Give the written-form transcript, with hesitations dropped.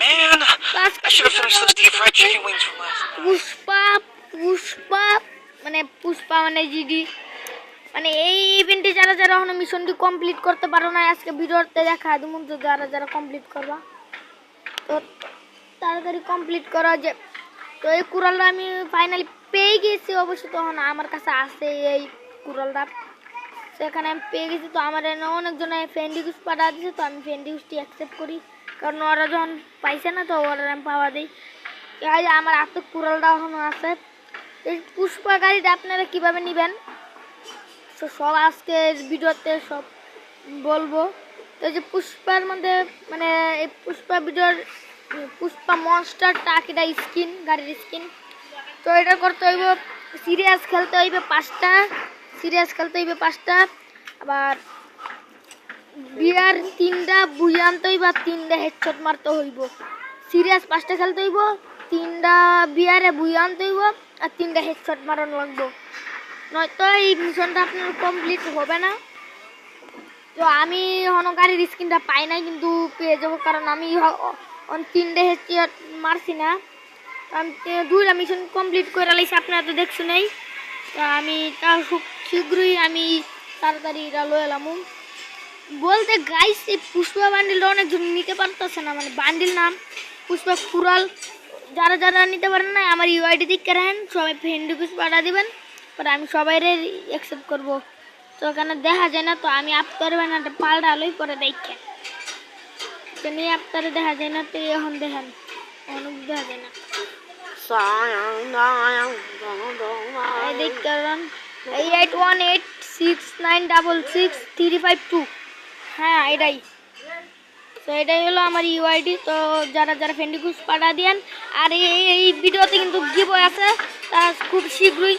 man. I should have finished those deep fried chicken wings from last night. Pushpa মানে পুষ্পা মানে GD মানে এই ইভেন্টে যারা যারা এখনো মিশনটি কমপ্লিট করতে পারো না আজকে ভিডিওতে দেখা দেবো তো যারা যারা কমপ্লিট করবা তো তাড়াতাড়ি কমপ্লিট করা যে তো এই কুড়ালটা আমি ফাইনালি পেয়ে গেছি অবশ্য তখন আমার কাছে আছে এই কুড়ালটা সেখানে আমি পেয়ে গেছি তো আমার অনেকজনে ফ্রেন্ড রিকোয়েস্ট পাঠা দিয়েছে তো আমি ফ্রেন্ড রিকোয়েস্টটি অ্যাকসেপ্ট করি কারণ ওরা যখন পাইছে না তো ওরা আমি পাওয়া দিই এই আমার হাতে কুড়ালটা এখনো আছে এই পুষ্পা গাড়িটা আপনারা কীভাবে নেবেন তো সব আজকে ভিডিওতে সব বলবো তো যে পুষ্পার মধ্যে মানে এই পুষ্পা ভিডিওর পুষ্পা মনস্টার টাকিটা স্কিন গাড়ির স্কিন তো এটা করতে হইব সিরিয়াস খেলতে হইবে 5টা সিরিয়াস খেলতে হইবে 5টা আবার বিয়ার 3টা বুইয়া আনতে হইব 3টা হেডশট মারতে হইব সিরিয়াস 5টা খেলতে হইব 3টা বিয়ারে বুইয়া আনতে হইব আর 3টা হেডশট মারানো লাগবো নয়তো এই মিশনটা আপনার কমপ্লিট হবে না তো আমি হন গাড়ির স্কিনটা পাই নাই কিন্তু পেয়ে যাবো কারণ আমি 3টা হেডশট মারছি না আমি 2টা মিশন কমপ্লিট করে লাইছি আপনারা তো দেখছো নাই তো আমি তা খুব শীঘ্রই আমি তাড়াতাড়ি এটা লয়ে এলাম বলতে গাইস এই পুষ্পা বান্ডিলটা অনেকজন নিতে পারতেছে না মানে বান্ডিল নাম পুষ্পা কুড়াল যারা যারা নিতে পারেন না আমার ইউআইডি দিক করেন সবাই ফ্রেন্ড রিকোয়েস্ট পাঠা দিবেন পরে আমি সবাইরে অ্যাকসেপ্ট করব তো এখানে দেখা যায় না তো আমি আপনার বানাটা পাল্টা আলোই পরে দেখেন তো নিয়ে আপনারা দেখা যায় না তো এখন দেখেন অনেক দেখা যায় না এই দেখ কারণ 8816966352 হ্যাঁ এটাই তো এটাই হলো আমার ইউআইডি তো যারা যারা ফ্রেন্ড রিকোয়েস্ট পাঠা দেন আর এই ভিডিওতে কিন্তু গিভওয়ে আছে তারা খুব শীঘ্রই